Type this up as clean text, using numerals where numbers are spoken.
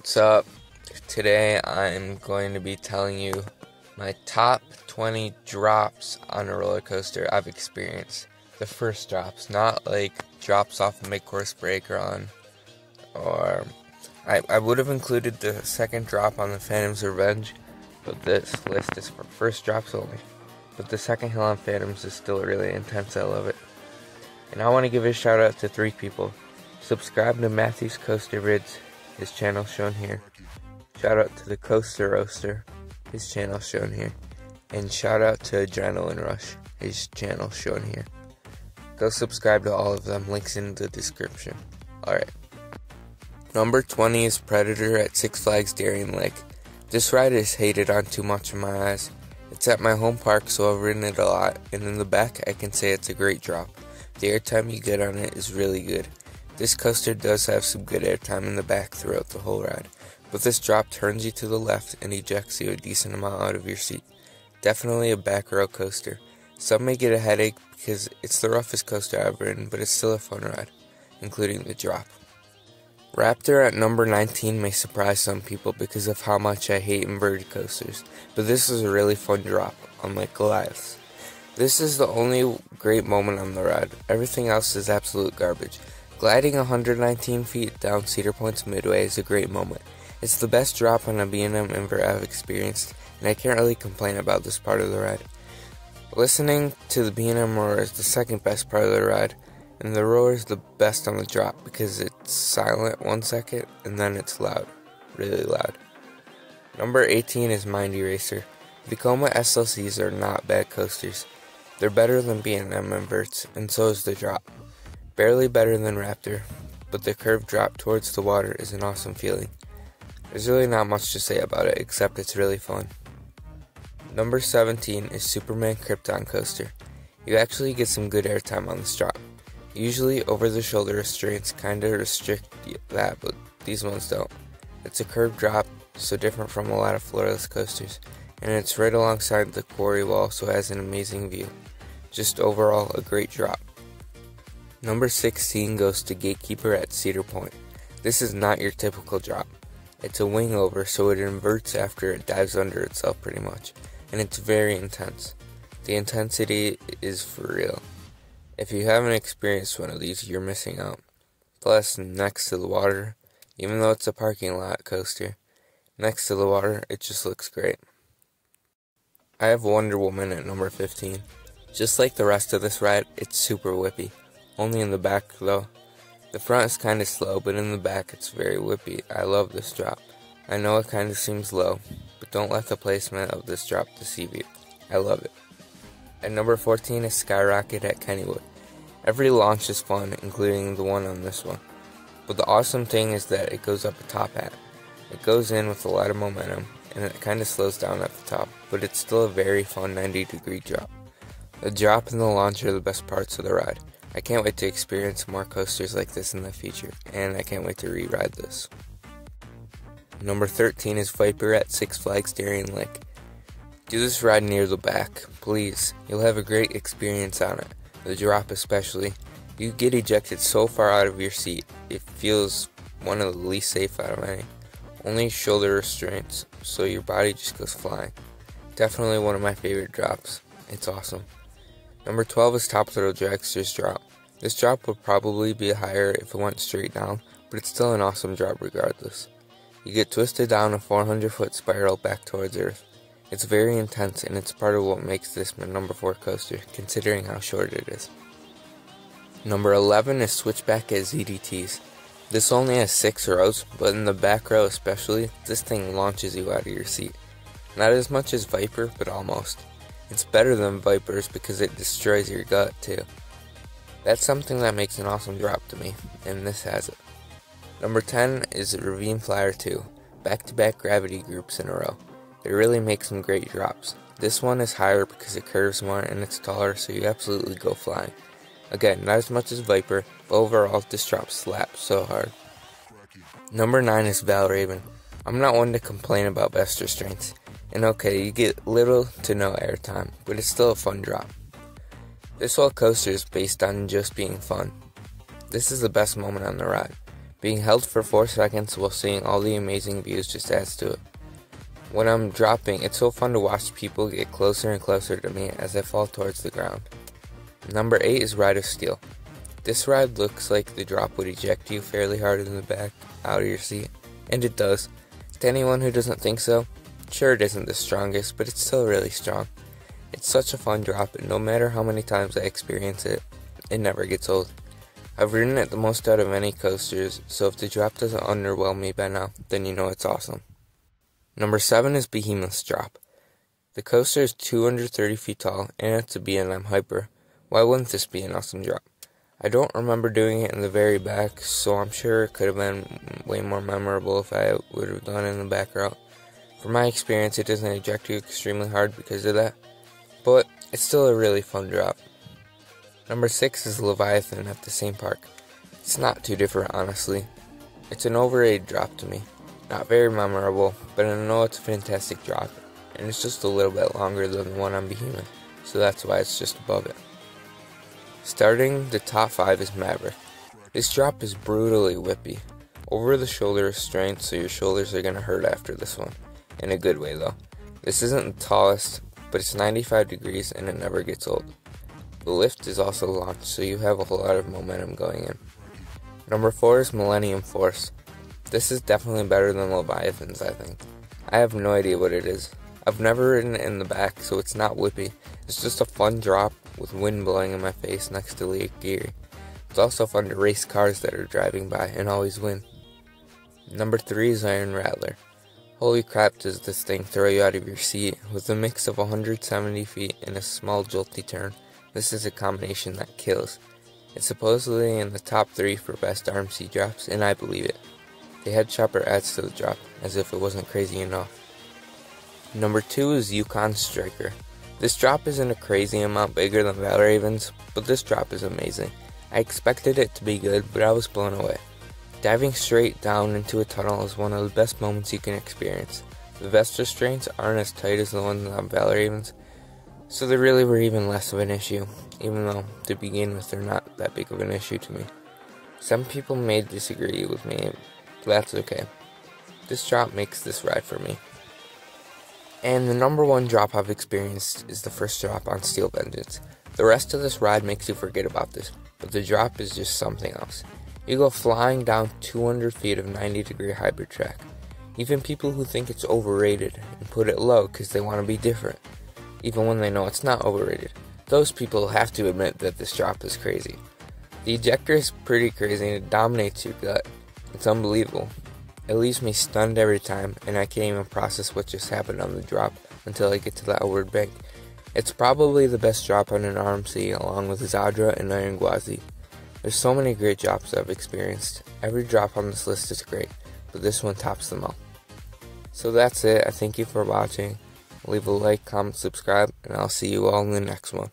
What's up? Today I'm going to be telling you my top 20 drops on a roller coaster I've experienced. The first drops, not like drops off a mid-course break run, or I would have included the second drop on the Phantom's Revenge, but this list is for first drops only. But the second hill on Phantoms is still really intense, I love it. And I want to give a shout out to 3 people. Subscribe to Matthew's Coaster Vids, his channel shown here. Shout out to the Coaster Roaster, his channel shown here. And shout out to Adrenaline Rush, his channel shown here. Go subscribe to all of them, links in the description. Alright. Number 20 is Predator at Six Flags Darien Lake. This ride is hated on too much in my eyes. It's at my home park, so I've ridden it a lot, and in the back I can say it's a great drop. The airtime you get on it is really good. This coaster does have some good airtime in the back throughout the whole ride, but this drop turns you to the left and ejects you a decent amount out of your seat. Definitely a back row coaster. Some may get a headache because it's the roughest coaster I've ridden, but it's still a fun ride, including the drop. Raptor at number 19 may surprise some people because of how much I hate inverted coasters, but this is a really fun drop, unlike Goliath's. This is the only great moment on the ride. Everything else is absolute garbage. Gliding 119 feet down Cedar Point's midway is a great moment. It's the best drop on a B&M invert I've experienced, and I can't really complain about this part of the ride. Listening to the B&M roar is the second best part of the ride, and the roar is the best on the drop because it's silent 1 second and then it's loud, really loud. Number 18 is Mind Eraser. Vekoma SLCs are not bad coasters. They're better than B&M inverts, and so is the drop. Barely better than Raptor, but the curved drop towards the water is an awesome feeling. There's really not much to say about it except it's really fun. Number 17 is Superman Krypton Coaster. You actually get some good airtime on this drop. Usually over the shoulder restraints kinda restrict that, but these ones don't. It's a curved drop, so different from a lot of floorless coasters, and it's right alongside the quarry wall, so it has an amazing view. Just overall a great drop. Number 16 goes to Gatekeeper at Cedar Point. This is not your typical drop. It's a wing over, so it inverts after it dives under itself pretty much, and it's very intense. The intensity is for real. If you haven't experienced one of these, you're missing out. Plus, next to the water, even though it's a parking lot coaster, next to the water, it just looks great. I have Wonder Woman at number 15. Just like the rest of this ride, it's super whippy. Only in the back though. The front is kinda slow, but in the back it's very whippy. I love this drop. I know it kinda seems low, but don't let the placement of this drop deceive you. I love it. At number 14 is Skyrocket at Kennywood. Every launch is fun, including the one on this one. But the awesome thing is that it goes up a top hat. It goes in with a lot of momentum, and it kinda slows down at the top, but it's still a very fun 90-degree drop. The drop and the launch are the best parts of the ride. I can't wait to experience more coasters like this in the future, and I can't wait to re-ride this. Number 13 is Viper at Six Flags Darien Lake. Do this ride near the back, please. You'll have a great experience on it, the drop especially. You get ejected so far out of your seat, it feels one of the least safe out of any. Only shoulder restraints, so your body just goes flying. Definitely one of my favorite drops. It's awesome. Number 12 is Top Thrill Dragster's drop. This drop would probably be higher if it went straight down, but it's still an awesome drop regardless. You get twisted down a 400-foot spiral back towards Earth. It's very intense, and it's part of what makes this my number 4 coaster, considering how short it is. Number 11 is Switchback at ZDT's. This only has 6 rows, but in the back row especially, this thing launches you out of your seat. Not as much as Viper, but almost. It's better than Vipers because it destroys your gut too. That's something that makes an awesome drop to me, and this has it. Number 10 is Ravine Flyer 2, back-to-back gravity groups in a row. They really make some great drops. This one is higher because it curves more and it's taller, so you absolutely go flying. Again, not as much as Viper, but overall this drop slaps so hard. Number 9 is Valraven. I'm not one to complain about best restraints. And okay, you get little to no airtime, but it's still a fun drop. This whole coaster is based on just being fun. This is the best moment on the ride. Being held for 4 seconds while seeing all the amazing views just adds to it. When I'm dropping, it's so fun to watch people get closer and closer to me as I fall towards the ground. Number 8 is Ride of Steel. This ride looks like the drop would eject you fairly hard in the back out of your seat, and it does. To anyone who doesn't think so, sure, it isn't the strongest, but it's still really strong. It's such a fun drop, and no matter how many times I experience it, it never gets old. I've ridden it the most out of any coasters, so if the drop doesn't underwhelm me by now, then you know it's awesome. Number 7 is Behemoth's Drop. The coaster is 230 feet tall, and it's a B&M Hyper. Why wouldn't this be an awesome drop? I don't remember doing it in the very back, so I'm sure it could have been way more memorable if I would have done it in the back route. From my experience, it doesn't eject you extremely hard because of that, but it's still a really fun drop. Number 6 is Leviathan at the same park. It's not too different, honestly. It's an overrated drop to me. Not very memorable, but I know it's a fantastic drop, and it's just a little bit longer than the one on Behemoth, so that's why it's just above it. Starting the top 5 is Maverick. This drop is brutally whippy. Over the shoulder restraint, so your shoulders are going to hurt after this one. In a good way though. This isn't the tallest, but it's 95 degrees and it never gets old. The lift is also launched, so you have a whole lot of momentum going in. Number 4 is Millennium Force. This is definitely better than Leviathan's, I think. I have no idea what it is. I've never ridden it in the back, so it's not whippy. It's just a fun drop with wind blowing in my face next to Lake Erie. It's also fun to race cars that are driving by and always win. Number 3 is Iron Rattler. Holy crap, does this thing throw you out of your seat. With a mix of 170 feet and a small jolty turn, this is a combination that kills. It's supposedly in the top 3 for best RMC drops, and I believe it. The head chopper adds to the drop, as if it wasn't crazy enough. Number 2 is Yukon Striker. This drop isn't a crazy amount bigger than Valraven's, but this drop is amazing. I expected it to be good, but I was blown away. Diving straight down into a tunnel is one of the best moments you can experience. The vest restraints aren't as tight as the ones on Valraven's, so they really were even less of an issue, even though to begin with they're not that big of an issue to me. Some people may disagree with me, but that's okay. This drop makes this ride for me. And the number 1 drop I've experienced is the first drop on Steel Vengeance. The rest of this ride makes you forget about this, but the drop is just something else. You go flying down 200 feet of 90-degree hybrid track. Even people who think it's overrated and put it low because they want to be different, even when they know it's not overrated. Those people have to admit that this drop is crazy. The ejector is pretty crazy and it dominates your gut. It's unbelievable. It leaves me stunned every time, and I can't even process what just happened on the drop until I get to the outward bank. It's probably the best drop on an RMC along with Zadra and Iron Gwazi. There's so many great drops I've experienced. Every drop on this list is great, but this one tops them all. So that's it. I thank you for watching. Leave a like, comment, subscribe, and I'll see you all in the next one.